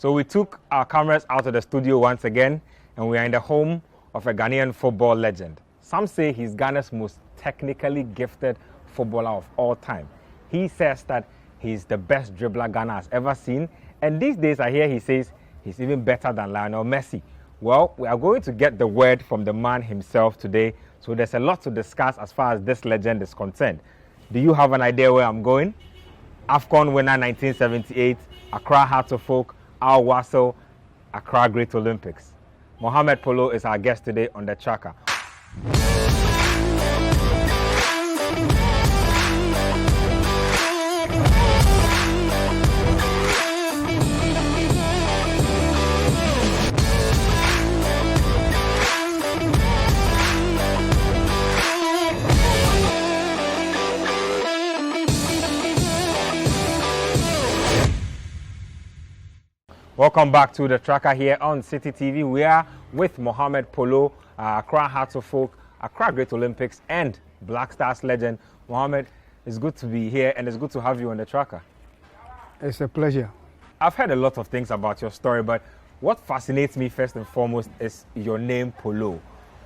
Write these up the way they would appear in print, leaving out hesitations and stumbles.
So we took our cameras out of the studio once again, and we are in the home of a Ghanaian football legend. Some say he's Ghana's most technically gifted footballer of all time. He says that he's the best dribbler Ghana has ever seen, and these days I hear he says he's even better than Lionel Messi. Well, we are going to get the word from the man himself today, so there's a lot to discuss as far as this legend is concerned. Do you have an idea where I'm going? AFCON winner 1978, Accra Hearts of Oak, Al Wasl, Accra Great Olympics. Mohammed Polo is our guest today on the tracker. Welcome back to the tracker here on City TV. We are with Mohammed Polo, Accra Hearts of Oak, Accra Great Olympics, and Black Stars legend. Mohammed, it's good to be here and it's good to have you on the tracker. It's a pleasure. I've heard a lot of things about your story, but what fascinates me first and foremost is your name, Polo.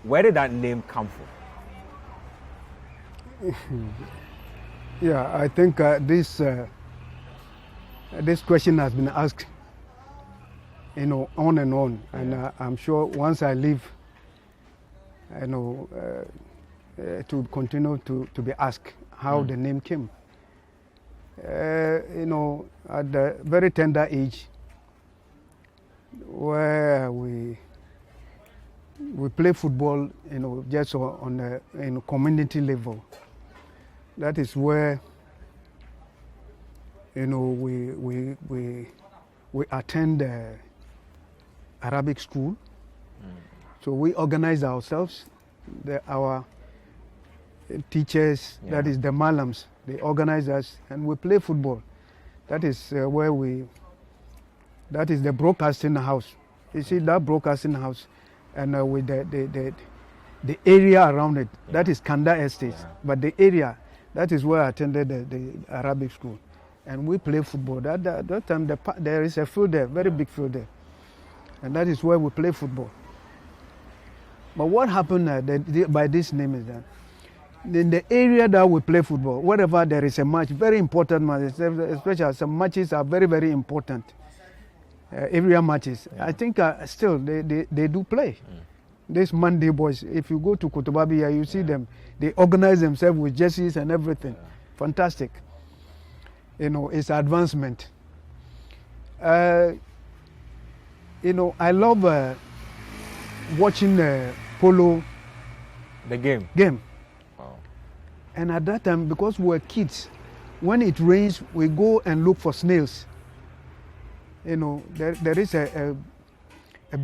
Where did that name come from? Yeah, I think this question has been asked, on and on, and I'm sure once I leave, to continue to be asked how the name came. At the very tender age, where we play football, just on a community level. That is where, we attend Arabic school. So we organize ourselves. Our teachers, that is the malams, they organize us and we play football. That is that is the broadcasting house. You see that broadcasting house, and with the area around it, that is Kanda Estate. But the area, that is where I attended the Arabic school. And we play football. That time there is a field there, very big field there. And that is where we play football. But what happened by this name is that in the area that we play football, wherever there is a match, very important match, especially some matches are very, very important. Area matches. I think still they do play. These Monday boys, if you go to Kotobabi here, you see them. They organize themselves with jerseys and everything. Fantastic. It's advancement. I love watching polo. The game? Game. Wow. And at that time, because we were kids, when it rains, we go and look for snails. There is a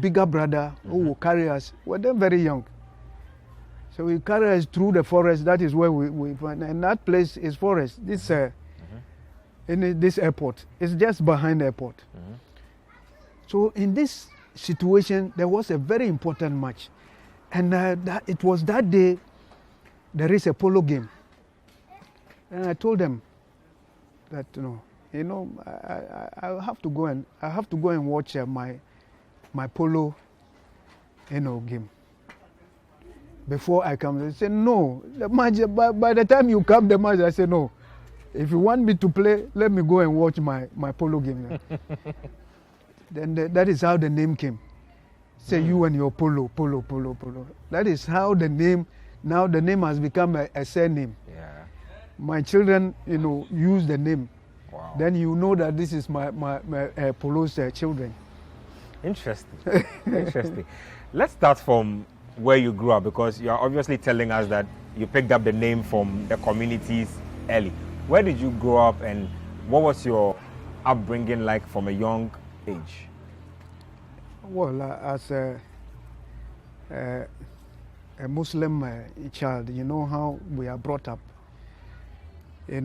bigger brother who will carry us. We're then very young. So he carry us through the forest. That is where we find. And that place is forest. This in this airport. It's just behind the airport. So in this situation, there was a very important match. And it was that day, there is a polo game. And I told them that, I have to go and watch my polo, game. Before I come, they said, no, the match, by the time you come, the match, I said, no. If you want me to play, let me go and watch my polo game. Then that is how the name came. Say you and your polo. That is how the name, now the name has become a surname. Yeah. My children, use the name. Wow. Then you know that this is my Polo's children. Interesting. Interesting. Let's start from where you grew up, because you are obviously telling us that you picked up the name from the communities early. Where did you grow up and what was your upbringing like from a young age? Well, as a Muslim child, you know how we are brought up. It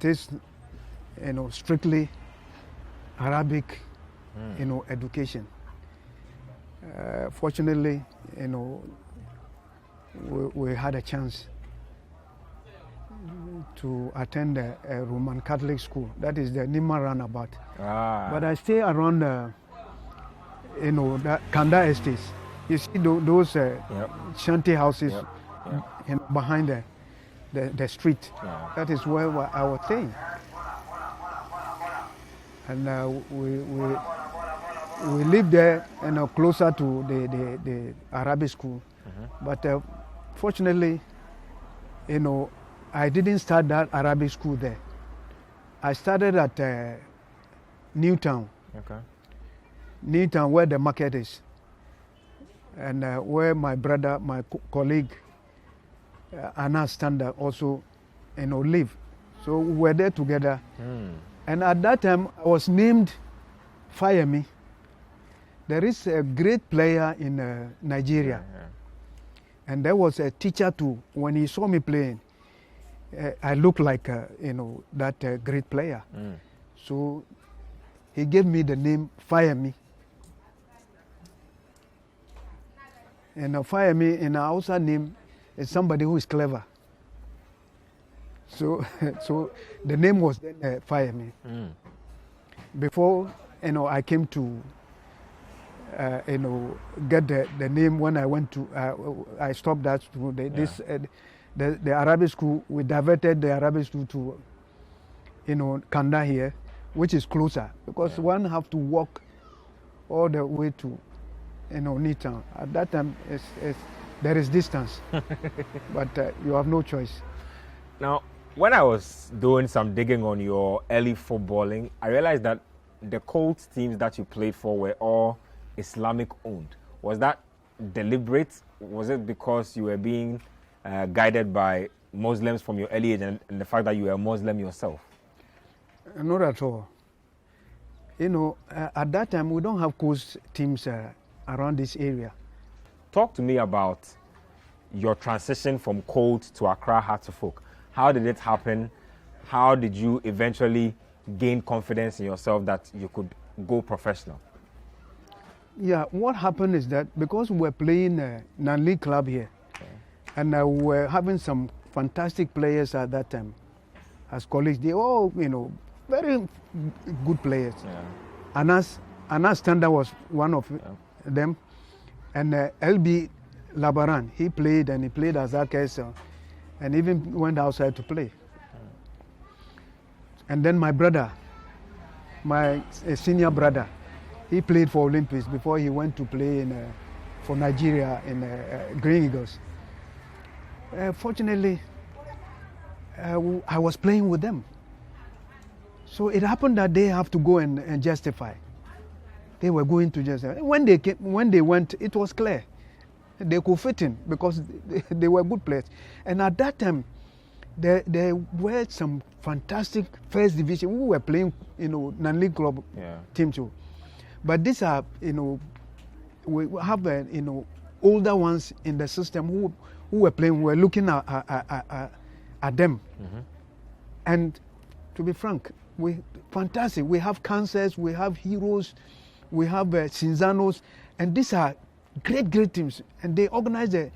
is, strictly Arabic, education. Fortunately, we had a chance to attend a Roman Catholic school. That is the Nima roundabout. Ah. But I stay around, the Kanda estates. You see those shanty houses behind the street. Yeah. That is where I was staying. And we lived there, closer to the Arabic school. But fortunately, I didn't start that Arabic school there. I started at Newtown. Okay. Newtown, where the market is, and where my brother, my colleague, Anna Standard also, live. So we were there together. And at that time, I was named Fireme. There is a great player in Nigeria. And there was a teacher too. When he saw me playing, I looked like, that great player. So he gave me the name Fireme. And Fireme in our Hausa name is somebody who is clever. So the name was then Fireme. Before, I came to, get the name when I went to, I stopped that school. The Arabic school, we diverted the Arabic school to, Kanda here, which is closer, because one have to walk all the way to, Newtown. At that time, there is distance, but you have no choice. Now, when I was doing some digging on your early footballing, I realized that the Colts teams that you played for were all Islamic owned. Was that deliberate? Was it because you were being guided by Muslims from your early age and the fact that you were a Muslim yourself? Not at all. At that time, we don't have coast teams around this area. Talk to me about your transition from Colts to Accra Hearts of Oak. How did it happen? How did you eventually gain confidence in yourself that you could go professional? Yeah, what happened is that because we were playing non-league club here, and we were having some fantastic players at that time as colleagues. They all, very good players. Anas Standard was one of them, and LB Labaran, he played as Akes, and even went outside to play. And then my brother, my senior brother, he played for Olympics before he went to play for Nigeria in Green Eagles. Fortunately, I was playing with them. So it happened that they have to go and justify. They were going to justify. When they went, it was clear. They could fit in because they were good players. And at that time, there were some fantastic first division. We were playing, non-league club teams too. But these are, we have, older ones in the system who were playing. We were looking at them. And to be frank, fantastic. We have cancers, we have heroes, we have Cinzanos, and these are great teams. And they organize a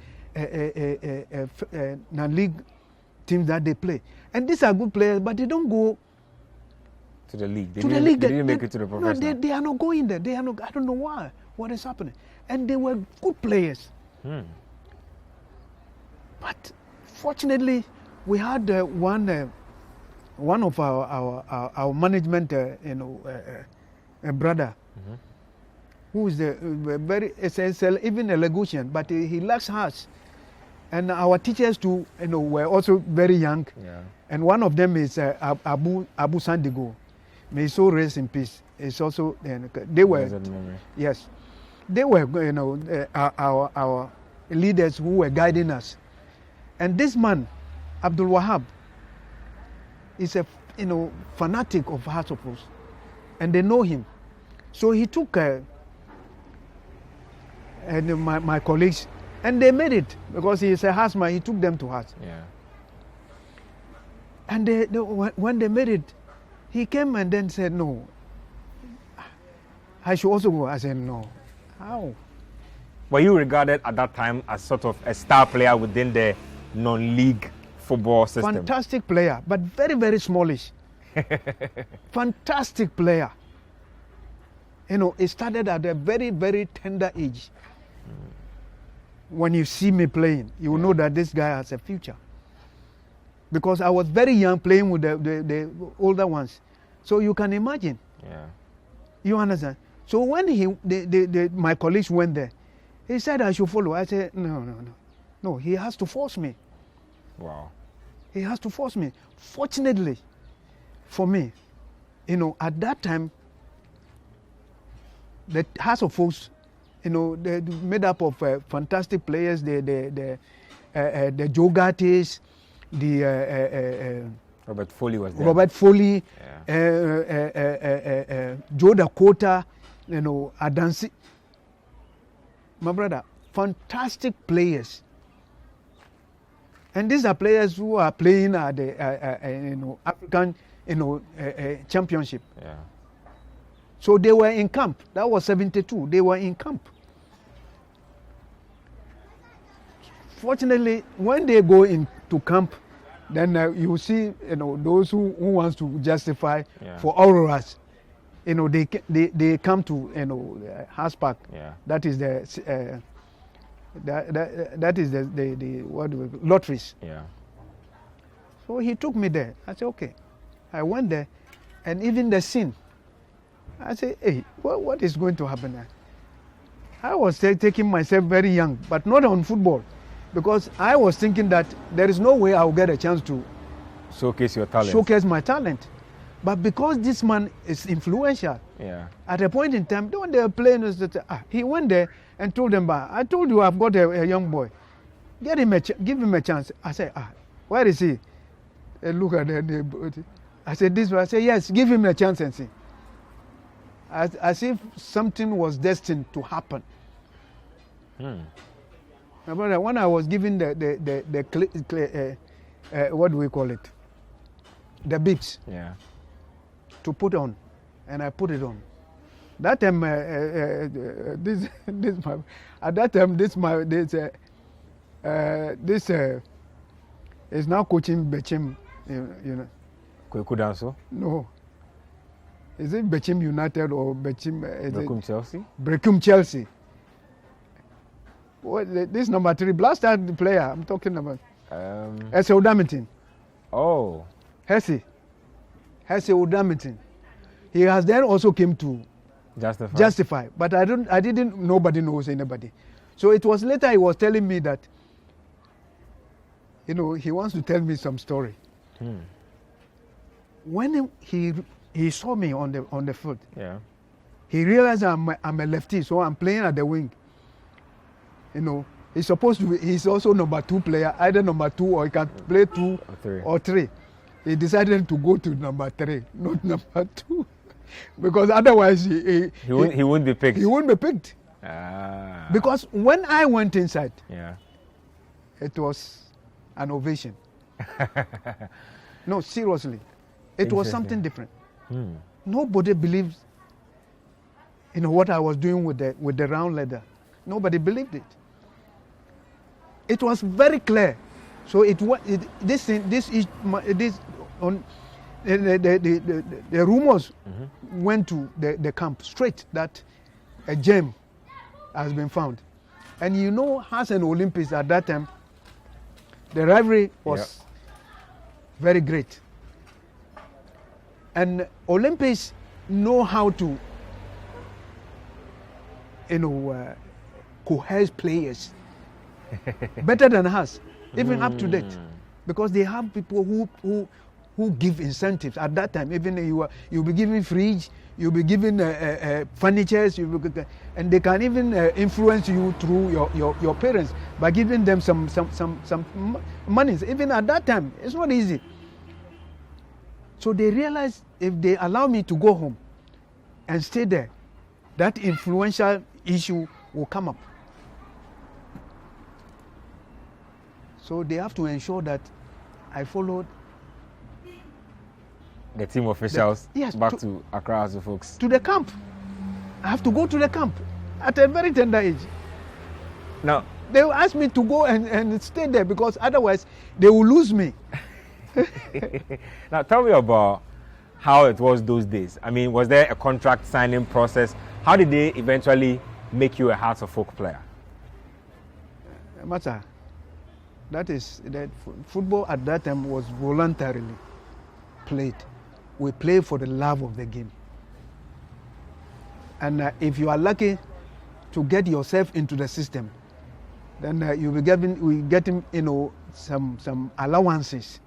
non-league teams that they play. And these are good players, but they don't go to the league. They didn't make it to the professional. No, they are not going there. They are not. I don't know why. What is happening? And they were good players. But fortunately, we had one of our management, brother, who is very essential, even a Lagosian, but he lacks heart. And our teachers too, were also very young. And one of them is Abu Sandigo. May his soul rest in peace. It's also they were they were our leaders who were guiding us. And this man, Abdul Wahab, is a fanatic of Hearts of Oak, and they know him. So he took my colleagues, and they made it because he is a Heartsman. He took them to Hearts. And when they made it, he came and then said, "No, I should also go." I said, "No, how?" Were you regarded at that time as sort of a star player within the non-league football system. Fantastic player, but very, very smallish. Fantastic player. You know, it started at a very, very tender age. When you see me playing, you will know that this guy has a future. Because I was very young playing with the older ones. So you can imagine. Yeah. You understand? So when my colleagues went there, he said I should follow. I said, no, he has to force me. Wow. He has to force me. Fortunately for me, you know, at that time, the House of Folks, you know, they made up of fantastic players, the Joe Gattis, Robert Foley was there. Robert Foley, Yeah. Joe Dakota, you know, Adansi. My brother, fantastic players. And these are players who are playing at the you know, African, you know, championship. Yeah. So they were in camp. That was 72. They were in camp. Fortunately, when they go into camp, then you see, you know, those who wants to justify for auroras, you know, they come to, you know, House Park. Yeah. That is the that is the what do we call, lotteries. Yeah. So he took me there. I said, okay. I went there, and even the scene, I said, hey, what is going to happen now? I was taking myself very young, but not on football, because I was thinking that there is no way I'll get a chance to showcase your talent. Showcase my talent. But because this man is influential, Yeah. at a point in time, when they were playing, he went there and told them, I told you I've got a young boy. Give him a chance. I said, where is he? And look at the I said, this way. I said, yes, give him a chance and see. As if something was destined to happen. My brother, when I was given what do we call it? The bibs. Yeah. To put on, and I put it on. That time, this is now coaching Bechim, you know. Kweku Danso? No. Is it Bechim United or Bechim? Brecum Chelsea? Brecum Chelsea. This number 3, blast out the player I'm talking about. Hesse Odamitin. Oh. Hesse Odamitin. He has then also came to Justify. But nobody knows anybody. So it was later he was telling me that, you know, he wants to tell me some story. When he saw me on the field, he realized I'm a lefty, so I'm playing at the wing. You know, he's also number 2 player, either number 2 or he can play 2 or 3. He decided to go to number 3, not number 2. Because otherwise he wouldn't be picked. He wouldn't be picked. Because when I went inside, it was an ovation. No, seriously. It was something different. Nobody believes, you know, what I was doing with the round leather. Nobody believed it. It was very clear. So the rumors went to the camp straight that a gem has been found. And you know, as an Olympics at that time, the rivalry was very great. And Olympics know how to, you know, coerce players better than us, even up to date, because they have people who give incentives at that time. Even you'll be given fridge, you'll be given furnitures, and they can even influence you through your parents by giving them some money. Even at that time, it's not easy. So they realized if they allow me to go home and stay there, that influential issue will come up. So they have to ensure that I followed the team officials back to Accra as the folks. To the camp. I have to go to the camp at a very tender age. Now, They will ask me to go and stay there because otherwise they will lose me. Now tell me about how it was those days. I mean, was there a contract signing process? How did they eventually make you a Hearts of Oak player? Matter, that football at that time was voluntarily played. We play for the love of the game. And if you are lucky to get yourself into the system, then you'll be getting some allowances.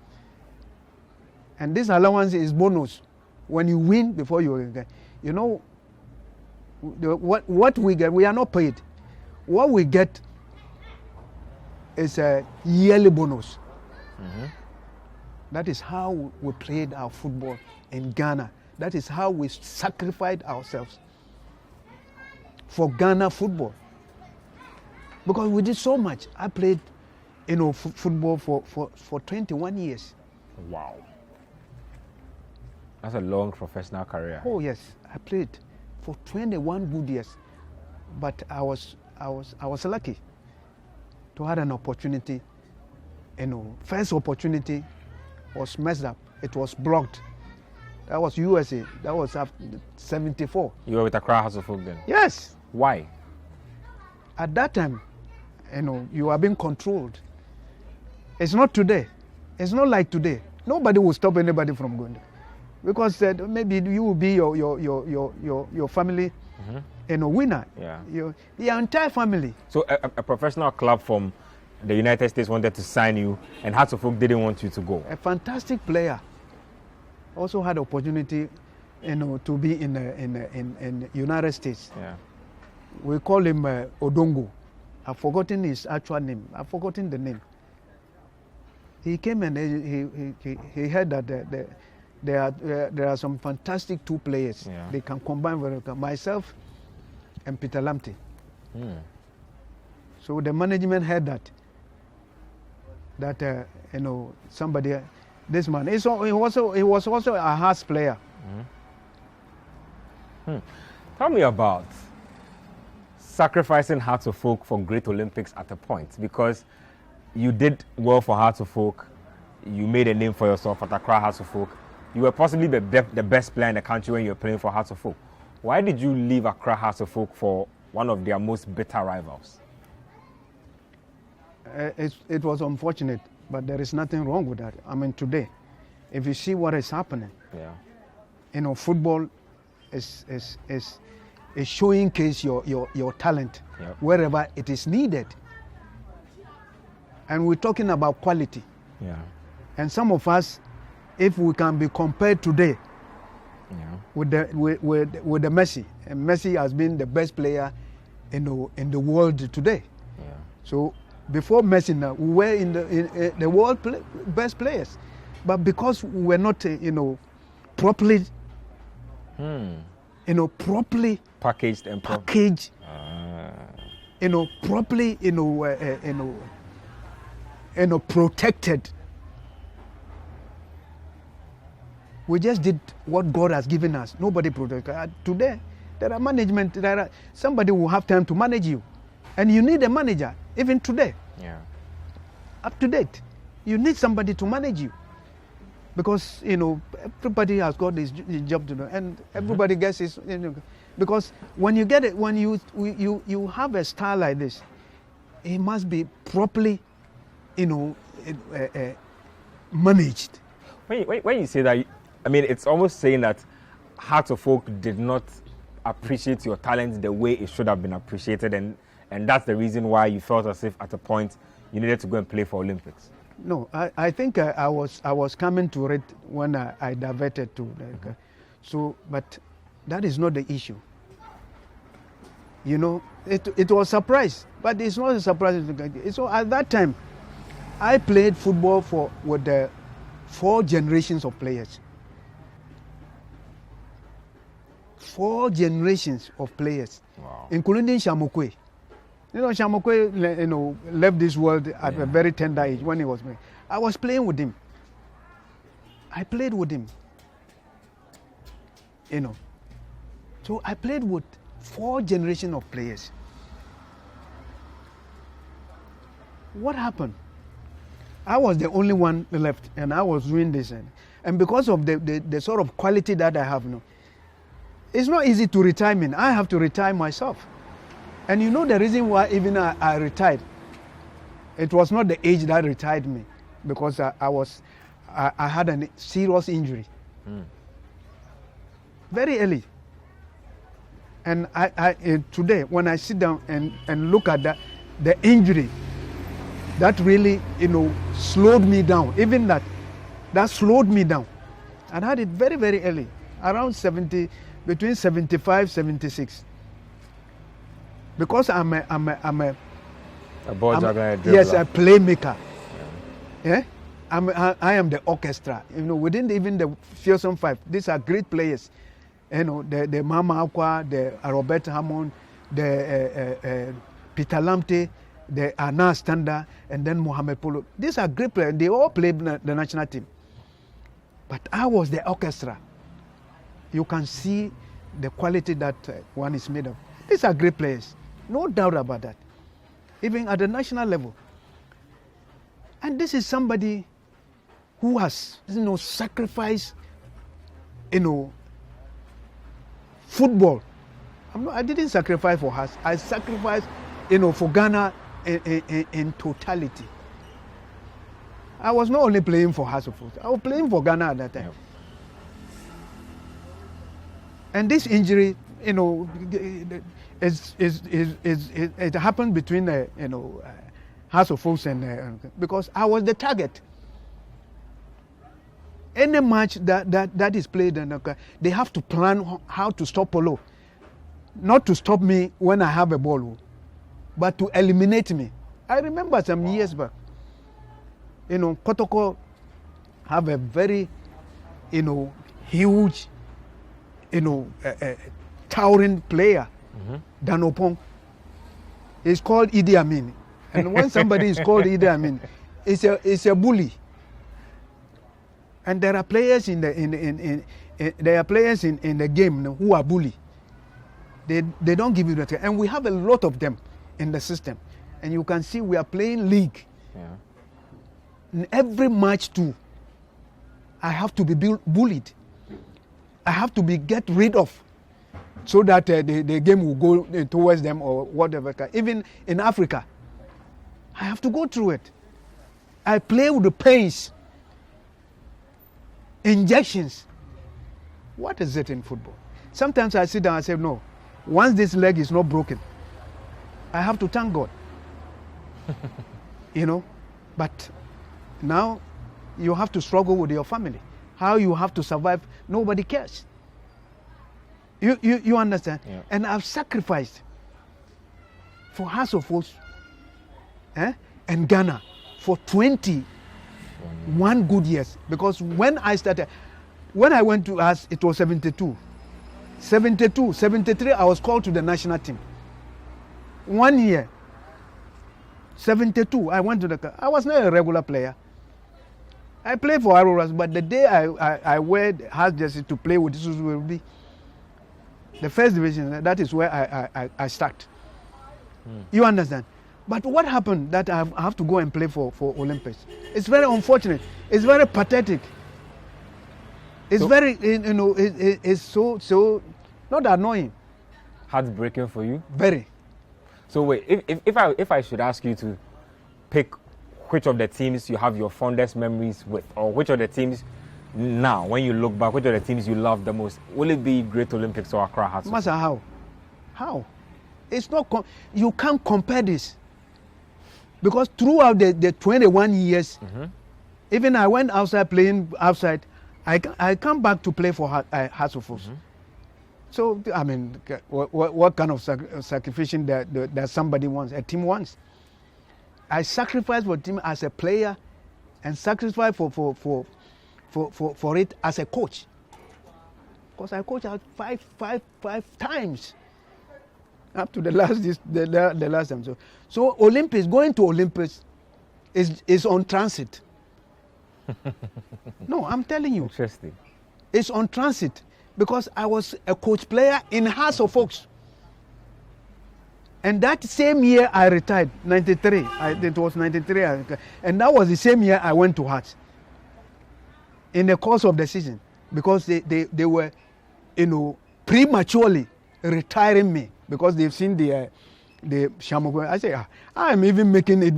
And this allowance is bonus when you win before you get. What we get, we are not paid. What we get is a yearly bonus. Mm-hmm. That is how we played our football in Ghana. That is how we sacrificed ourselves for Ghana football. Because we did so much. I played, football for 21 years. Wow. That's a long professional career. Oh yes, I played for 21 good years. But I was lucky to have an opportunity. First opportunity was messed up. It was blocked. That was USA. That was after 74. You were with Accra Hearts of Oak then? Yes. Why? At that time, you are being controlled. It's not today. It's not like today. Nobody will stop anybody from going there. Because maybe you will be your family winner. Yeah. Your entire family. So a professional club from the United States wanted to sign you, and Hearts of Oak didn't want you to go. A fantastic player. Also had opportunity, to be in United States. Yeah. We call him Odongo. I've forgotten his actual name. I've forgotten the name. He came and he heard that there are some fantastic two players. Yeah. They can combine very well. Myself and Peter Lamptey. Mm. So the management heard that somebody, this man, he was also a Hearts player. Mm. Tell me about sacrificing Hearts of Oak for Great Olympics at a point, because you did well for Hearts of Oak. You made a name for yourself at Accra Hearts of Oak. You were possibly the best player in the country when you were playing for Hearts of Oak. Why did you leave Accra Hearts of Oak for one of their most bitter rivals? It was unfortunate, but there is nothing wrong with that. I mean, today, if you see what is happening, football is showing case your talent wherever it is needed. And we're talking about quality. Yeah. And some of us, if we can be compared today with the Messi, and Messi has been the best player in the world today. Yeah. So before Messi, now we were in the world best players, but because we were not properly properly packaged and properly protected. We just did what God has given us. Nobody protected. Today, there are management. Somebody will have time to manage you, and you need a manager. Even today, up to date, you need somebody to manage you, because everybody has got his job to do, and everybody gets his. Because when you get it, when you have a star like this, it must be properly, managed. When you say that, I mean, it's almost saying that Hearts of Oak did not appreciate your talent the way it should have been appreciated, and that's the reason why you felt as if at a point you needed to go and play for Olympics. No, I think I was coming to it when I diverted to so, but that is not the issue. It was a surprise, but it's not a surprise. So at that time, I played football with the 4 generations of players. 4 generations of players, wow, including Shamokwe. Shamokwe, left this world at a very tender age when he was playing. I was playing with him. I played with him. So I played with 4 generations of players. what happened? I was the only one left, and I was doing this. And because of the sort of quality that I have now, it's not easy to retire me. I have to retire myself. And you know the reason why even I retired? It was not the age that retired me, because I had a serious injury. Very early. And today, when I sit down and look at the injury, that really, slowed me down. Even that slowed me down. I had it very, very early, around 70, between 75, 76. Because I'm a ball juggler, yes, a playmaker. Yeah, I am the orchestra. Within even the Fearsome Five, these are great players. The Mama Aqua, the Robert Hammond, the Peter Lamte, the Anna Standa, and then Mohammed Polo. These are great players. They all played the national team. But I was the orchestra. You can see the quality that one is made of. These are great players. No doubt about that. Even at the national level. And this is somebody who has, sacrificed, football. I didn't sacrifice for us. I sacrificed, for Ghana in totality. I was not only playing for Hasselhoff. I was playing for Ghana at that time. Yep. And this injury, it happened between Hasselhoff and because I was the target. Any match that is played, they have to plan how to stop Polo. Not to stop me when I have a ball, but to eliminate me. I remember some years back, Kotoko have a very, huge, towering player, Danopong. He's called Idi Amin. And when somebody is called Idi Amin, it's a bully. And there are players in the game who are bully. They don't give you that. And we have a lot of them in the system. And you can see we are playing league. Yeah. In every match too, I have to be bullied. I have to be get rid of, so that the game will go towards them or whatever. Even in Africa, I have to go through it. I play with the pains, injections. What is it in football? Sometimes I sit down and say, no, once this leg is not broken, I have to thank God. But now you have to struggle with your family. How you have to survive, nobody cares. You understand? Yeah. And I've sacrificed for Hasselhoff and Ghana for 21 good years. Because when I went to us, it was 72. 72, 73, I was called to the national team. 1 year. 72, I went to I was not a regular player. I played for Auroras, but the day I wear the house jersey to play with this will be the first division. That is where I start. You understand? But what happened that I have to go and play for Olympics? It's very unfortunate. It's very pathetic. It's very, it's so not annoying. Heartbreaking for you? Very. So wait, if I should ask you to pick which of the teams you have your fondest memories with, or which of the teams now, when you look back, which of the teams you love the most, will it be Great Olympics or Accra Hearts? Master, how? It's not. You can't compare this, because throughout the 21 years, even I went outside playing outside. I come back to play for Hasselhoff. So I mean, what kind of sacrificing that somebody wants, a team wants? I sacrifice for team as a player, and sacrifice for it as a coach. Because I coached out five times up to the last time. So Olympics, going to Olympics is on transit. No, I'm telling you. Interesting. It's on transit because I was a coach player in Hasselhoff. And that same year I retired, 93. It was 93. And that was the same year I went to Hearts. In the course of the season. Because they were, prematurely retiring me. Because they've seen the Shamokwe. I say, I'm even making it,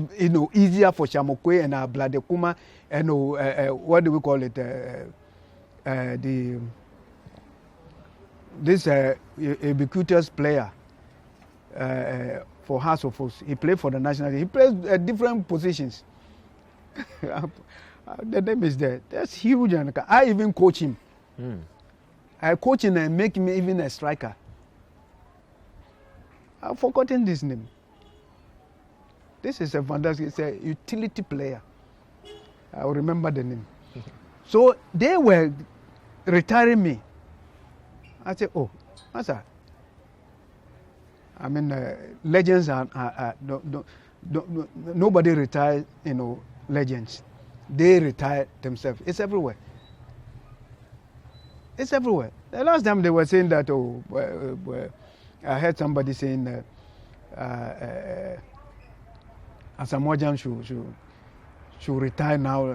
easier for Shamokwe and Bladekuma and what do we call it? This ubiquitous player for House of Oaks. He played for the national team. He plays different positions. The name is there. That's huge. And I even coach him. I coach him and make him even a striker. I've forgotten this name. This is a fantastic, it's a utility player. I will remember the name. So they were retiring me. I said, oh, Master, I mean, legends are nobody retires, legends. They retire themselves. It's everywhere. It's everywhere. The last time they were saying that, I heard somebody saying Asamoah should retire now.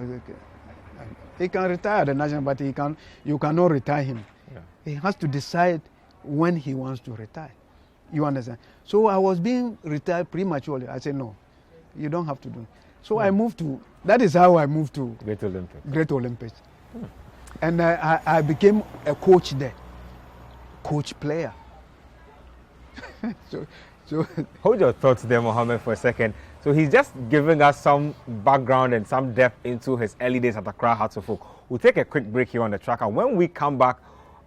He can retire at the national, but you cannot retire him. Yeah. He has to decide when he wants to retire. You understand? So I was being retired prematurely. I said, no, you don't have to do it. So I moved to, that is how I moved to Great Olympics. And I became a coach there, coach player. so hold your thoughts there, Mohammed, for a second. So he's just giving us some background and some depth into his early days at Accra Hearts of Oak. We'll take a quick break here on the track, and when we come back,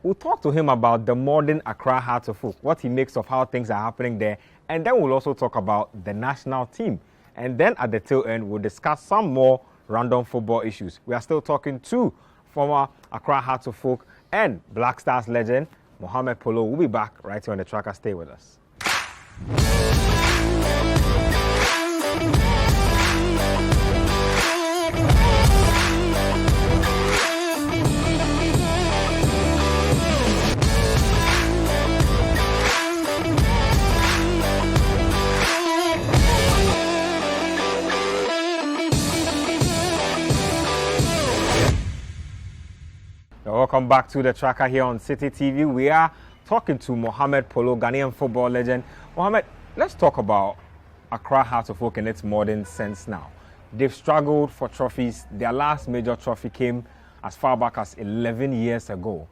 we'll talk to him about the modern Accra Hearts of Oak, what he makes of how things are happening there, and then we'll also talk about the national team. And then at the tail end, we'll discuss some more random football issues. We are still talking to former Accra Hearts of Oak and Black Stars legend Mohammed Polo. We'll be back right here on the tracker. Stay with us. Welcome back to the tracker here on City TV. We are talking to Mohammed Polo, Ghanaian football legend. Mohammed, let's talk about Accra Hearts of Oak in its modern sense now. They've struggled for trophies. Their last major trophy came as far back as 11 years ago.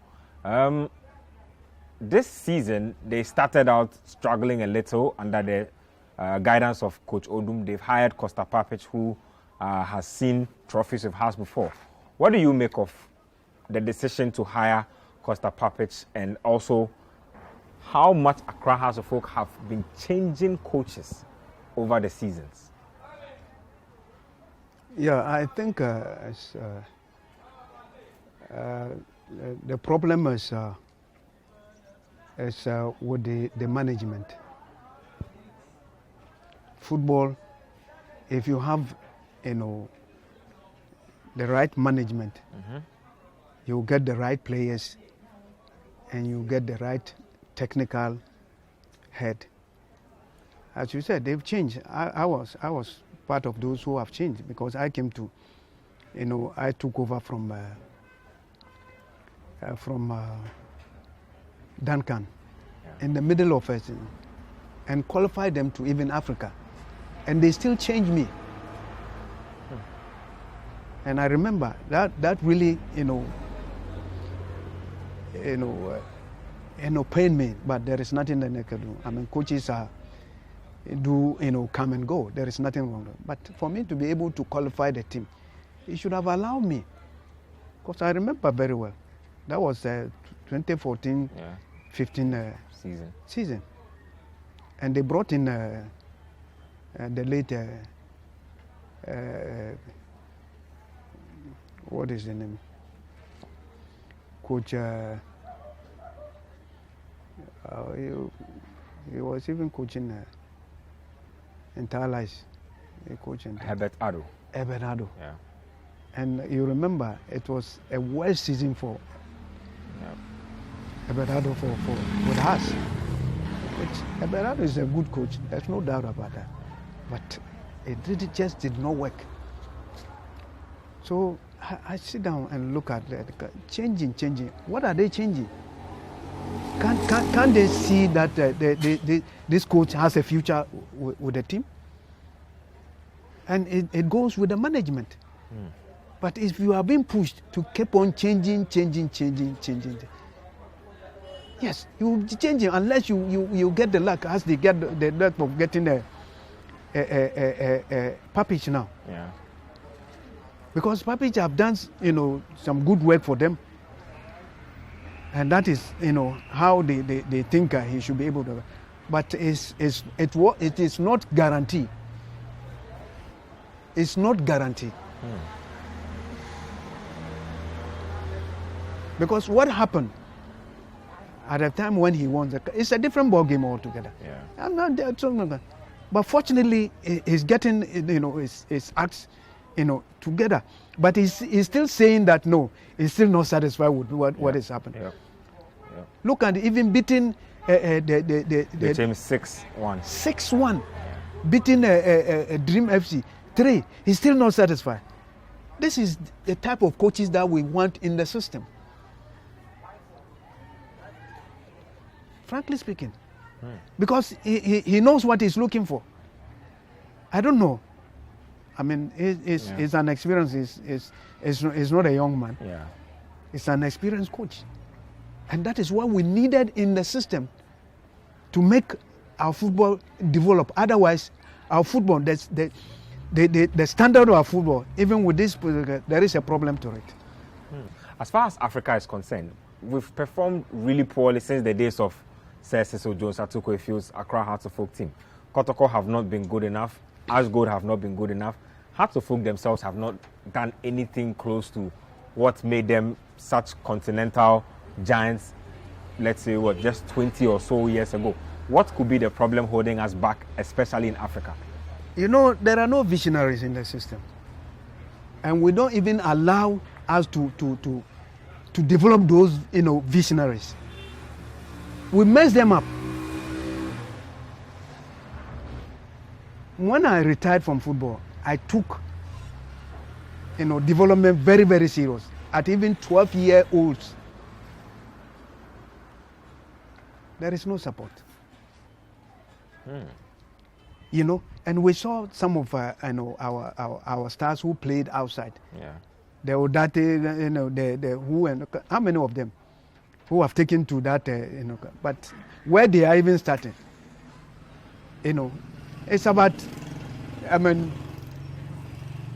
This season, they started out struggling a little under the guidance of Coach Odum. They've hired Costa Papic, who has seen trophies with Hearts before. What do you make of the decision to hire Costa Papic, and also how much Accra Hearts of Oak have been changing coaches over the seasons? Yeah, I think the problem is with the management. Football, if you have, the right management, you get the right players and you get the right technical head. As you said, they've changed. I was part of those who have changed, because I came to, I took over from Duncan in the middle of it and qualified them to even Africa, and they still changed me. And I remember that really, pain me, but there is nothing that they can do. I mean, coaches come and go. There is nothing wrong. But for me to be able to qualify the team, he should have allowed me. Because I remember very well. That was 2014-15 season. And they brought in the late, what is the name? Coach, he was even coaching entire lives. Herbert Addo. Yeah. And you remember, it was a worst season for Herbert Addo with us. Eberhard is a good coach. There's no doubt about that. But it just did not work. So I sit down and look at changing. What are they changing? Can't they see that this coach has a future with the team? And it goes with the management. But if you are being pushed to keep on changing, yes, you will be changing unless you get the luck, as they get the luck of getting a Papic now. Yeah. Because Papic have done, some good work for them. And that is, how they think he should be able to. But it is not guaranteed. It's not guaranteed. Because what happened at the time when he won, it's a different ball game altogether. Yeah. I'm not talking about that. But fortunately, he's getting, his acts, together. But he's still saying that no, he's still not satisfied with what is happening. Yep. Look at even beating the team 6-1. 6-1, beating Dream FC 3. He's still not satisfied. This is the type of coaches that we want in the system. Frankly speaking, because he knows what he's looking for. I don't know. I mean, he's an experienced. He's not a young man. Yeah. He's an experienced coach, and that is what we needed in the system to make our football develop. Otherwise, our football, the standard of our football, even with this, there is a problem to it. As far as Africa is concerned, we've performed really poorly since the days of Sir Cecil Jones, Atukwe Fields, Accra Hearts of Folk team. Kotoko have not been good enough. Ashgold have not been good enough. Hearts of Folk themselves have not done anything close to what made them such continental giants, let's say, just 20 or so years ago. What could be the problem holding us back, especially in Africa? There are no visionaries in the system. And we don't even allow us to develop those, visionaries. We mess them up. When I retired from football, I took, development very, very serious. At even 12-year-olds, there is no support. And we saw some of our stars who played outside. Yeah. The Odate, who and how many of them who have taken to that, but where they are even starting, it's about,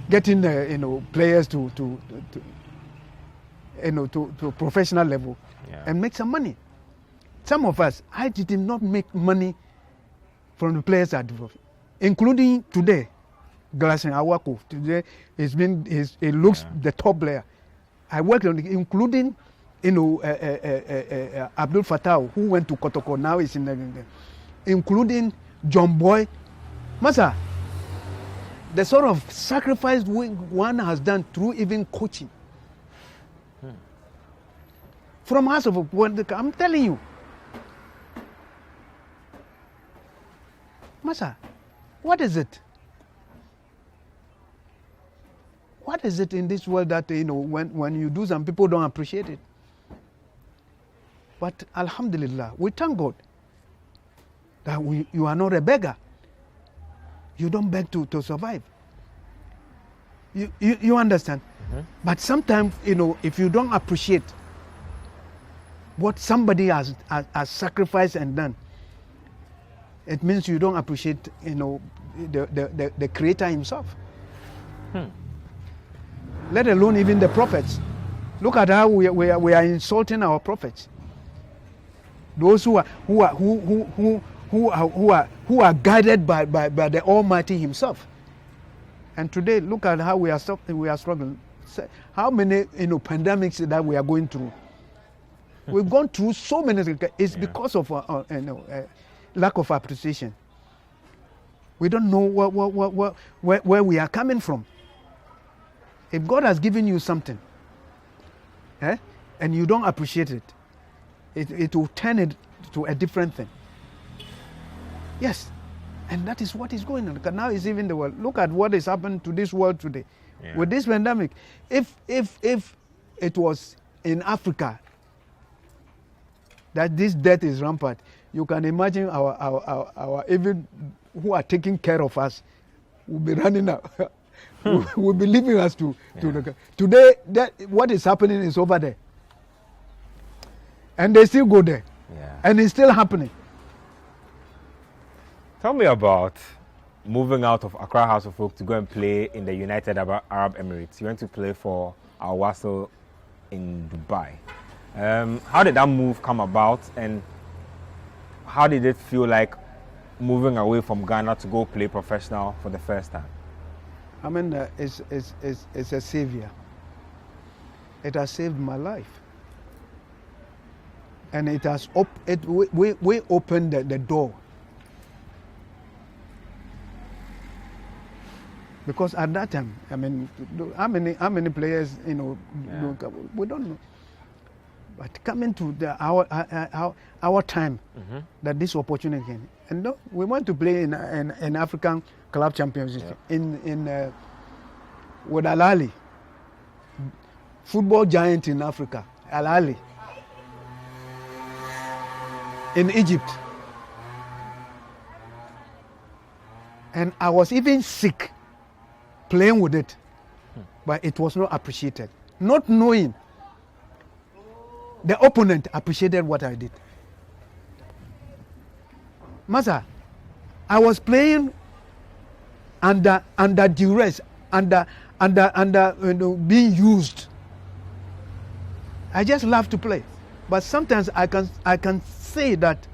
getting players to professional level and make some money. Some of us, I did not make money from the players that developed, including today, Glasen Awako. Today, he looks the top player. I worked on it, including Abdul Fattah, who went to Kotoko, now is in the, including John Boy. Masa, the sort of sacrifice one has done through even coaching. From House of Folk, I'm telling you. Masa, what is it? What is it in this world that, when you do some people don't appreciate it? But Alhamdulillah, we thank God that you are not a beggar. You don't beg to survive. You understand? Mm-hmm. But sometimes, if you don't appreciate what somebody has sacrificed and done, it means you don't appreciate, the Creator Himself. Let alone even the prophets. Look at how we are insulting our prophets. Those who are guided by the Almighty Himself. And today, look at how we are struggling. How many pandemics that we are going through. We've gone through so many things. It's because of lack of appreciation. We don't know where we are coming from. If God has given you something, and you don't appreciate it, it will turn it to a different thing. Yes. And that is what is going on. Because now it's even the world. Look at what is happening to this world today. Yeah. With this pandemic. If it was in Africa that this death is rampant, you can imagine our even who are taking care of us will be running out. will be leaving us to the today. What is happening is over there. And they still go there. Yeah. And it's still happening. Tell me about moving out of Accra House of Folk to go and play in the United Arab Emirates. You went to play for Al Wasl in Dubai. How did that move come about, and how did it feel like moving away from Ghana to go play professional for the first time? I mean, it's a savior. It has saved my life. And it has we opened the door. Because at that time, I mean, how many players, we don't know. But coming to our time, that this opportunity came, and we want to play in African Club Championship with Al Ahly, football giant in Africa, Al Ahly, in Egypt, and I was even sick playing with it, but it was not appreciated. Not knowing the opponent appreciated what I did. Master, I was playing under duress, under being used. I just love to play, but sometimes I can say that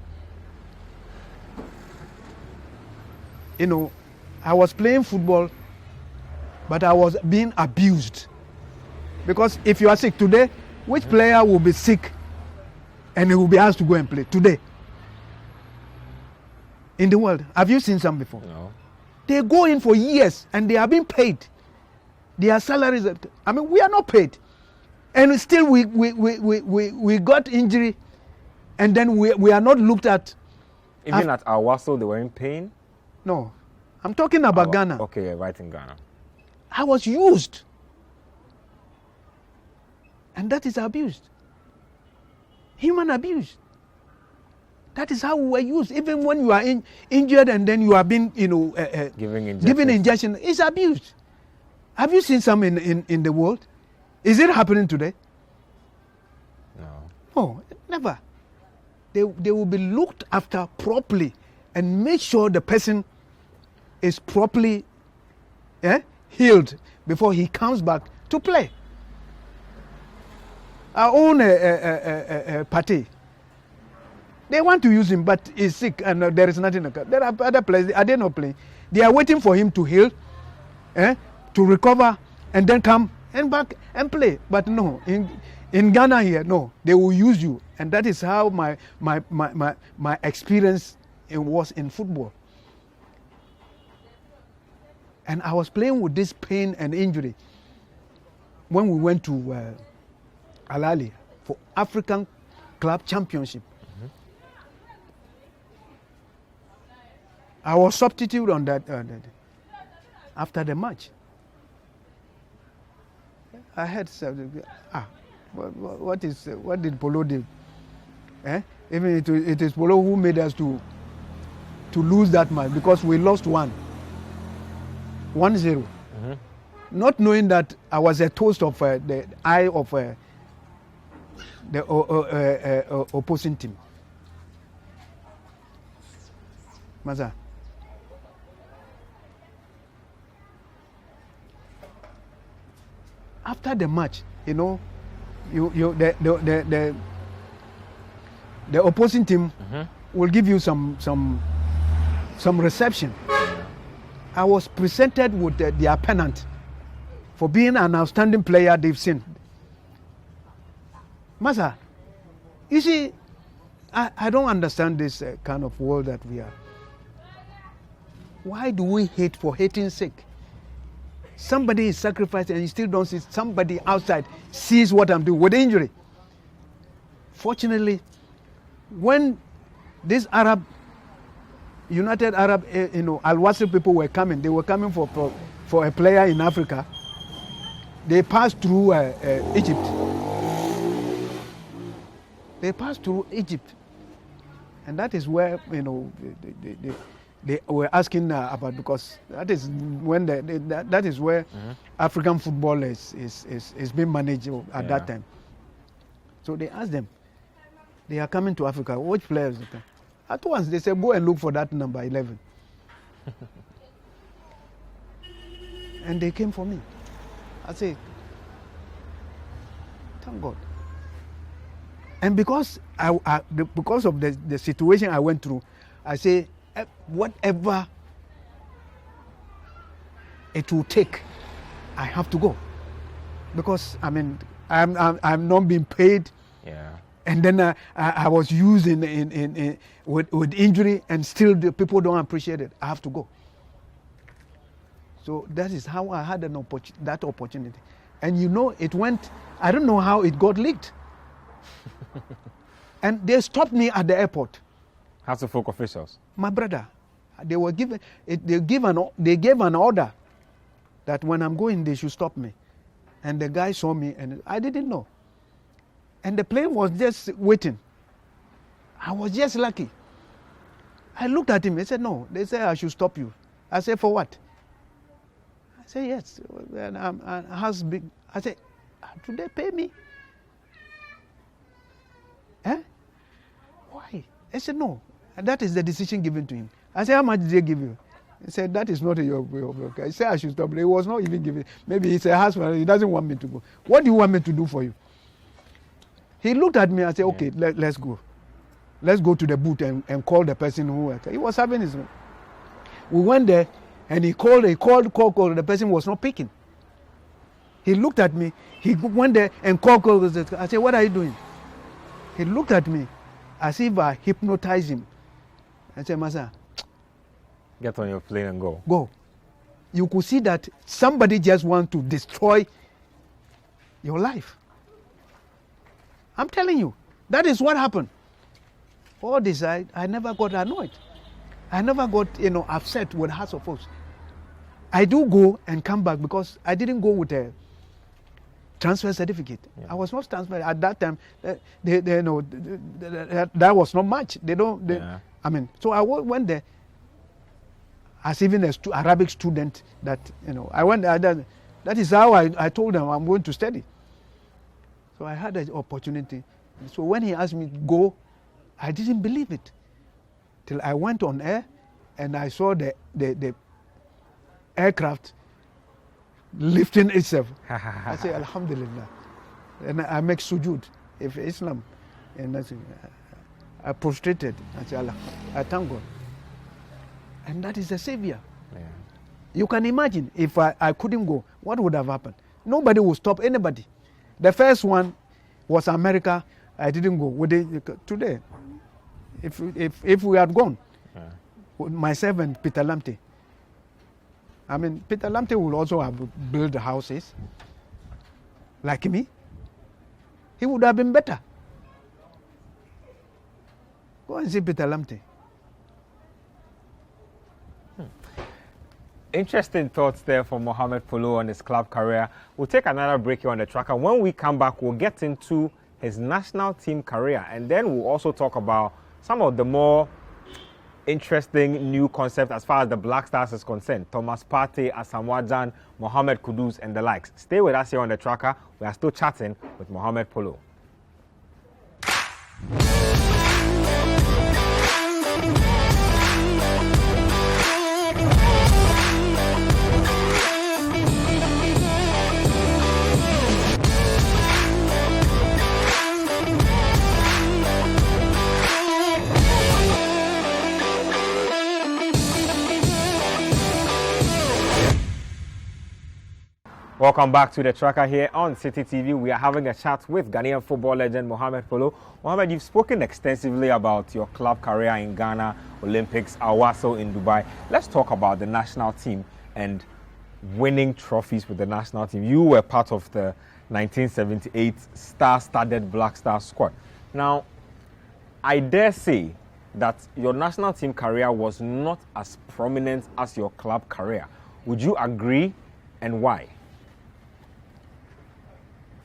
I was playing football, but I was being abused. Because if you are sick today, which player will be sick and he will be asked to go and play today? In the world, have you seen some before? No. They go in for years and they are being paid. Their salaries, we are not paid. And still we got injury, and then we are not looked at. Even at Al Wasl, they were in pain? No. I'm talking about Ghana. Okay, right in Ghana. I was used. And that is abused. Human abuse. That is how we were used. Even when you are injured and then you are being, given injection, it's abused. Have you seen some in the world? Is it happening today? No. No, never. They will be looked after properly and make sure the person is properly healed before he comes back to play. Our own party, they want to use him, but he's sick and there is nothing. There are other players, are they not playing? They are waiting for him to heal, to recover, and then come and back and play. But no, in Ghana here, no, they will use you. And that is how my experience was in football. And I was playing with this pain and injury when we went to Al Ahly for African Club Championship. I was substitute on that after the match. I had what did Polo do? Even it is Polo who made us to lose that match because we lost 1-0. Not knowing that I was a toast of the eye of the opposing team. Maza. After the match, the opposing team will give you some reception. I was presented with their pennant for being an outstanding player they've seen. Master, you see, I don't understand this kind of world that we are. Why do we hate for hating's sake? Somebody is sacrificed and you still don't see somebody outside sees what I'm doing with injury. Fortunately, when this Arab, United Arab, Al Wasl people were coming. They were coming for a player in Africa. They passed through Egypt. They passed through Egypt, and that is where they were asking about, because that is when that is where African football is being managed at that time. So they asked them, they are coming to Africa. Which players? At once they said, go and look for that number 11. And they came for me. I said, thank God. And because because of the situation I went through, I say, whatever it will take, I have to go, because I'm not being paid. Yeah. And then I was used with injury, and still the people don't appreciate it. I have to go. So that is how I had that opportunity. And it went, I don't know how it got leaked. And they stopped me at the airport. House of Folk officials? My brother, they gave an order that when I'm going, they should stop me. And the guy saw me, and I didn't know. And the plane was just waiting. I was just lucky. I looked at him. He said, no. They said I should stop you. I said, for what? I said, yes. And I said, do they pay me? Why? I said, no. And that is the decision given to him. I said, how much did they give you? He said, that is not your work. I said, I should stop. He was not even giving. Maybe he's a husband. He doesn't want me to go. What do you want me to do for you? He looked at me and said, okay, let's go. Let's go to the booth and call the person who he was having his. We went there, and he called. The person was not picking. He looked at me. He went there and called. I said, what are you doing? He looked at me as if I hypnotized him. I said, Masa, get on your plane and go. Go. You could see that somebody just wants to destroy your life. I'm telling you, that is what happened. All this, I never got annoyed. I never got, upset with House of Folks. I do go and come back because I didn't go with a transfer certificate. Yeah. I was not transferred at that time. That was not much. So I went there as even an Arabic student. I went there. That is how I told them I'm going to study. So I had an opportunity. So when he asked me to go, I didn't believe it. Till I went on air and I saw the aircraft lifting itself. I say, Alhamdulillah. And I make sujood, if Islam. And I prostrated. I say, Allah, I thank God. And that is the savior. Yeah. You can imagine if I couldn't go, what would have happened? Nobody would stop anybody. The first one was America. I didn't go. Today, if we had gone, myself and Peter Lamte, Peter Lamte would also have built houses like me. He would have been better. Go and see Peter Lamte. Interesting thoughts there from Mohammed Polo on his club career. We'll take another break here on the tracker. When we come back, we'll get into his national team career, and then we'll also talk about some of the more interesting new concepts as far as the Black Stars is concerned. Thomas Partey, Asamoah Gyan, Mohamed Kudus, and the likes. Stay with us here on the tracker. We are still chatting with Mohammed Polo. Welcome back to the tracker here on City TV. We are having a chat with Ghanaian football legend Mohammed Polo. Mohammed, you've spoken extensively about your club career in Ghana, Olympics, Al Wasl in Dubai. Let's talk about the national team and winning trophies with the national team. You were part of the 1978 star-studded Black Star squad. Now, I dare say that your national team career was not as prominent as your club career. Would you agree, and why?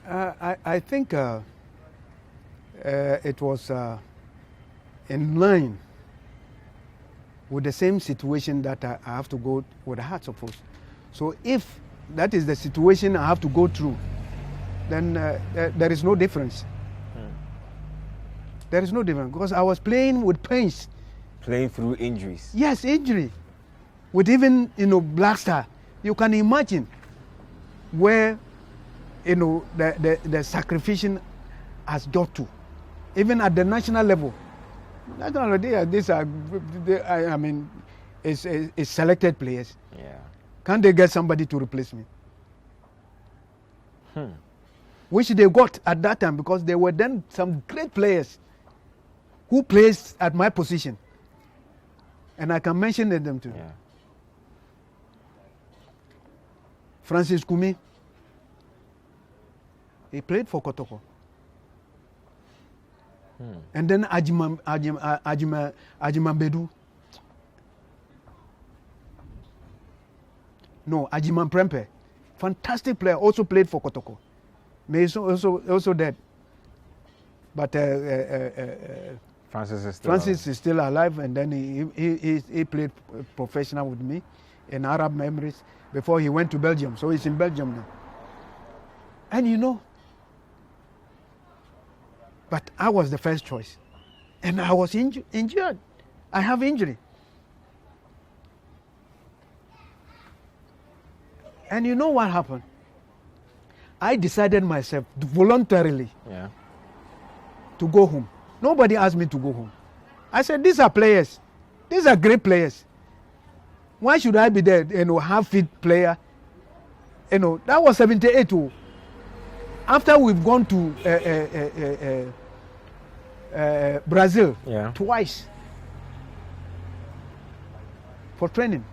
I think it was in line with the same situation that I have to go with the Hearts of Oak. So if that is the situation I have to go through, then there is no difference. There is no difference because I was playing with pains. Playing through injuries. Yes, injury. With even, Black Star. You can imagine where, the sacrifice has got to. Even at the national level. These are, it's selected players. Yeah. Can't they get somebody to replace me? Which they got at that time because there were then some great players who plays at my position. And I can mention them too. Yeah. Francis Kumi. He played for Kotoko. And then Ajima Bedu. No, Ajiman Prempe. Fantastic player, also played for Kotoko. May also dead. But Francis is still alive, and then he played professional with me in Arab Emirates before he went to Belgium. So he's in Belgium now. And but I was the first choice. And I was injured. I have injury. And you know what happened? I decided myself voluntarily to go home. Nobody asked me to go home. I said, these are players. These are great players. Why should I be there, half-fit player? That was 78. After we've gone to Brazil twice for training.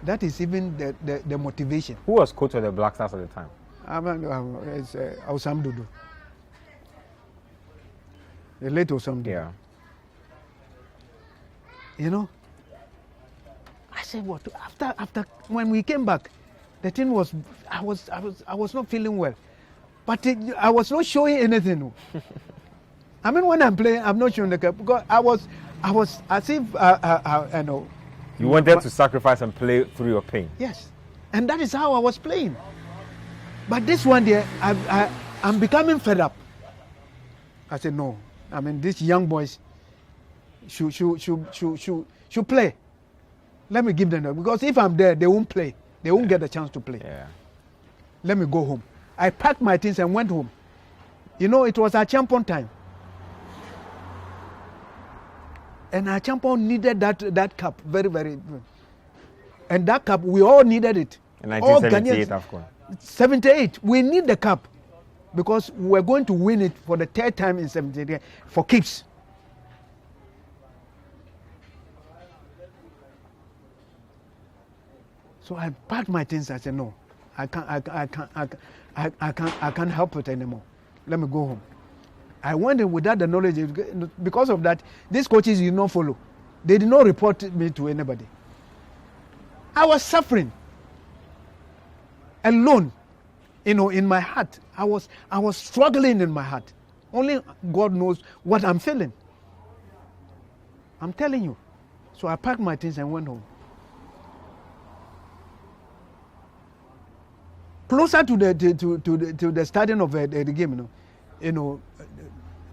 That is even the motivation. Who was coach of the Black Stars at the time? It's Osam Dudu. The late Osam Dudu. Yeah. I said, what? After when we came back, the thing was, I was not feeling well. But I was not showing anything. When I'm playing, I'm not showing the cup because I was as if I know. You wanted to sacrifice and play through your pain. Yes, and that is how I was playing. But this one day, I'm becoming fed up. I said no. These young boys should play. Let me give them that because if I'm there, they won't play. They won't get a chance to play. Yeah. Let me go home. I packed my things and went home. It was our champion time. And our champion needed that cup very, very. And that cup, we all needed it. In 1978, of course. 78, we need the cup because we're going to win it for the third time in 78 for keeps. So I packed my things. I said, no, I can't help it anymore. Let me go home. I went in without the knowledge. Because of that, these coaches did not follow. They did not report me to anybody. I was suffering alone, in my heart. I was struggling in my heart. Only God knows what I'm feeling. I'm telling you. So I packed my things and went home. Closer to the starting of the game,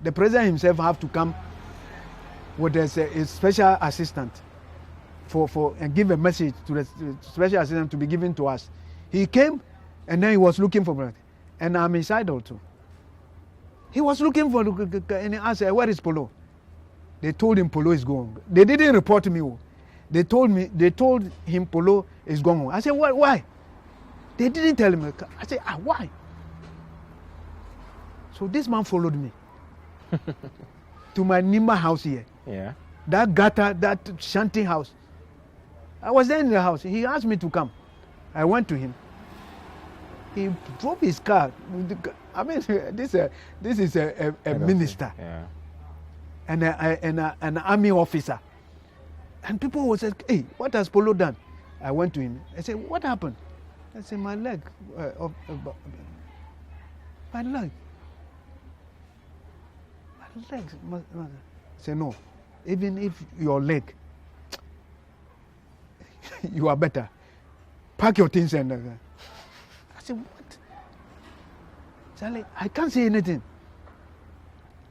the president himself have to come with a special assistant and give a message to the special assistant to be given to us. He came and then he was looking for me, and I'm inside also. He was looking for, and he asked, where is Polo? They told him Polo is gone. They didn't report me. They told him Polo is gone. I said, why? They didn't tell me. I said, why? So this man followed me to my Nimba house here. Yeah. That gutter, that shanty house. I was there in the house. He asked me to come. I went to him. He drove his car. This is a minister. Yeah. and an army officer. And people would say, hey, what has Polo done? I went to him. I said, what happened? I said, my leg. My leg. My legs. I said, no. Even if your leg, you are better. Pack your things and... I said, what? Charlie, I can't say anything.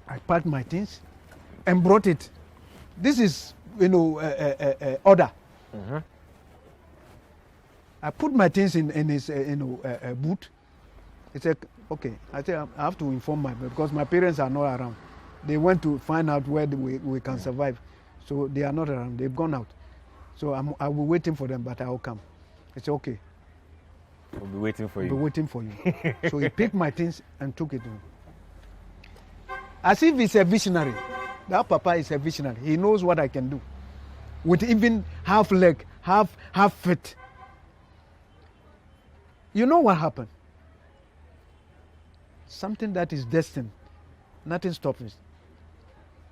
I packed my things and brought it. This is, order. Mm-hmm. I put my things in his, boot. He said, okay. I said, I have to inform because my parents are not around. They went to find out where we can survive. So they are not around. They've gone out. So I will be waiting for them, but I will come. I said, okay. We'll be waiting for you. We'll be waiting for you. So he picked my things and took it. As if he's a visionary. That papa is a visionary. He knows what I can do. With even half leg, half foot. You know what happened? Something that is destined, nothing stops it.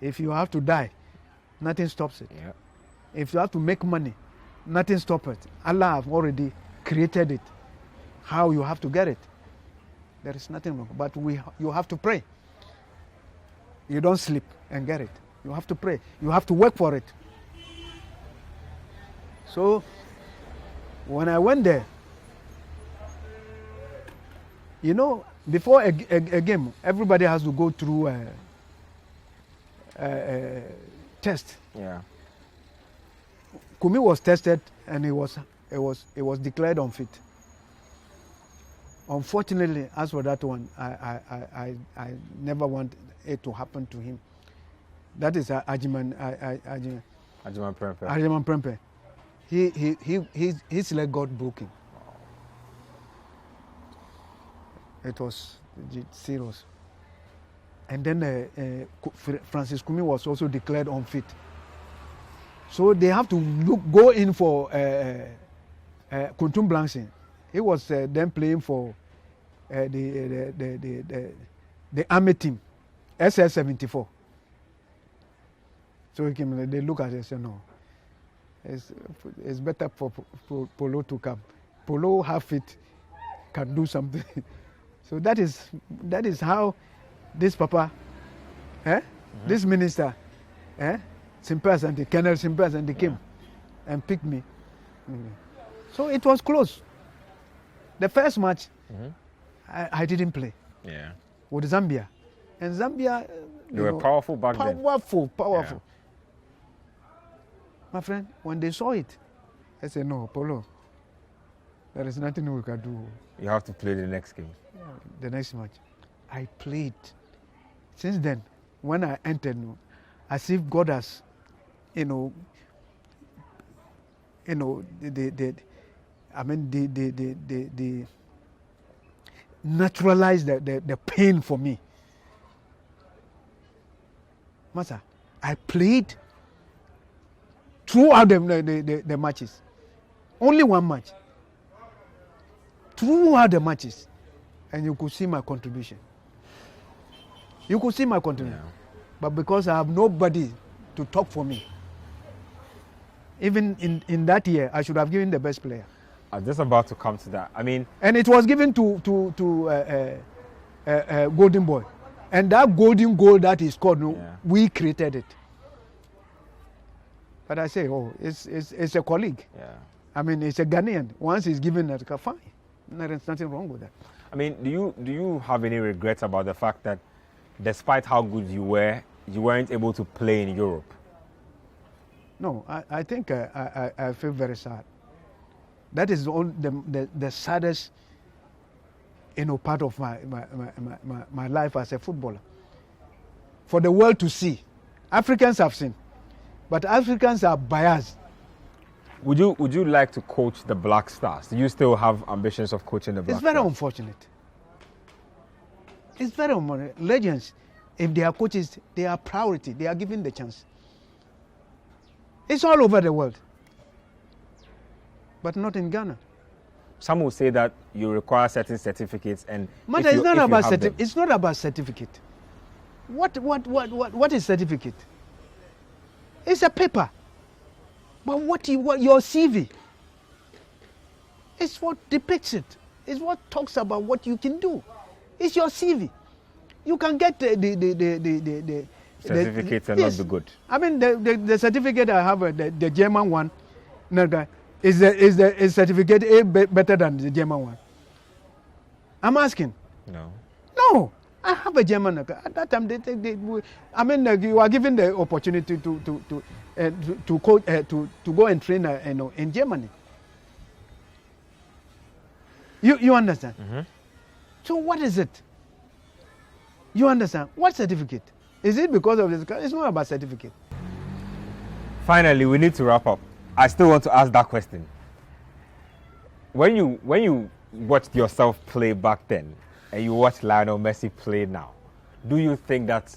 If you have to die, nothing stops it. Yeah. If you have to make money, nothing stops it. Allah have already created it. How you have to get it. There is nothing wrong. But you have to pray. You don't sleep and get it. You have to pray. You have to work for it. So, when I went there, before a game, everybody has to go through a test. Yeah. Kumi was tested and it was declared unfit. Unfortunately, as for that one, I never want it to happen to him. That is Ajiman Prempe. His leg got broken. It was serious. And then Francis Kumi was also declared unfit. So they have to go in for Kuntum Blanchin. He was then playing for the army team, SS-74. So he came, they look at it and say, no, it's better for Polo to come. Polo half it can do something. So that is how this papa, this minister, Simpers and Colonel Simpers and they came and picked me. So it was close. The first match, I didn't play. Yeah. With Zambia. And Zambia... They were powerful back then. Powerful. Yeah. My friend, when they saw it, I said, no, Polo, there is nothing we can do. You have to play the next game. The next match. I played. Since then, when I entered, as if God has, the naturalized the pain for me. Master, I played throughout the matches. Only one match. Throughout the matches. And you could see my contribution. Yeah. But because I have nobody to talk for me, even in that year, I should have given the best player. I'm just about to come to that. I mean... And it was given to Golden Boy. And that golden goal that he scored, we created it. But I say, it's a colleague. Yeah. I mean, it's a Ghanaian. Once he's given that, fine. There's nothing wrong with that. I mean, do you have any regrets about the fact that despite how good you were, you weren't able to play in Europe? No, I think I feel very sad. That is the saddest, part of my life as a footballer. For the world to see. Africans have seen. But Africans are biased. Would you like to coach the Black Stars? Do you still have ambitions of coaching the Black Stars? It's very unfortunate. It's very unfortunate. Legends, if they are coaches, they are priority. They are given the chance. It's all over the world. But not in Ghana. Some will say that you require certain certificates and... It's not about certificate. What is certificate? It's a paper. But what your CV? It's what depicts it. It's what talks about what you can do. It's your CV. You can get the certificates and not be good. I mean, the certificate I have, the German one, is certificate A better than the German one? I'm asking. No. No, I have a German. At that time, you are given the opportunity to go and train in Germany. You understand? Mm-hmm. So what is it? You understand? What certificate? Is it because of this? It's not about certificate. Finally, we need to wrap up. I still want to ask that question. When you watched yourself play back then and you watch Lionel Messi play now, do you think that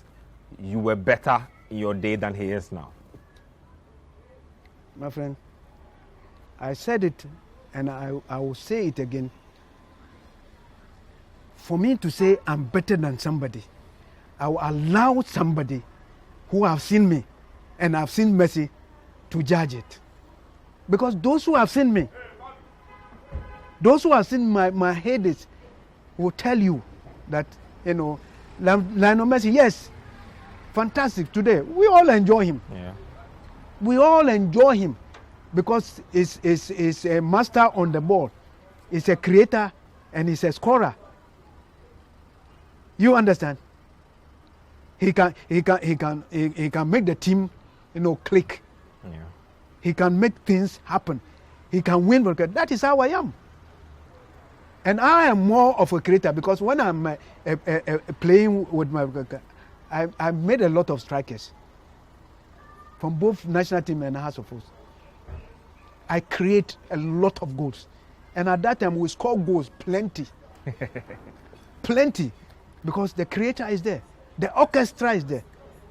you were better in your day than he is now? My friend, I said it and I will say it again. For me to say I'm better than somebody, I will allow somebody who have seen me and have seen Messi to judge it. Because those who have seen me, those who have seen my headaches will tell you that, Lionel Messi, yes, fantastic today. We all enjoy him. Yeah. We all enjoy him because he's a master on the ball. He's a creator and he's a scorer. You understand? He can make the team, click. Yeah. He can make things happen. He can win. That is how I am. And I am more of a creator because when I'm playing with my, I made a lot of strikers from both national team and House of Force. I create a lot of goals, and at that time we score goals plenty, plenty, because the creator is there, the orchestra is there,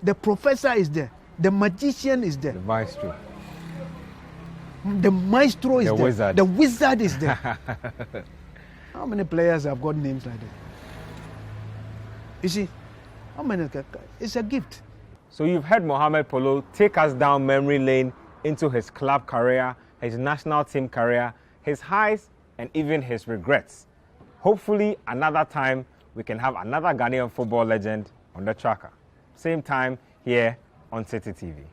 the professor is there, the magician is there, The maestro. the maestro is The there, wizard. the wizard is there. How many players have got names like that? You see, how many? It's a gift. So you've heard Mohammed Polo take us down memory lane into his club career, his national team career, his highs and even his regrets. Hopefully another time we can have another Ghanaian football legend on the tracker. Same time here on City TV.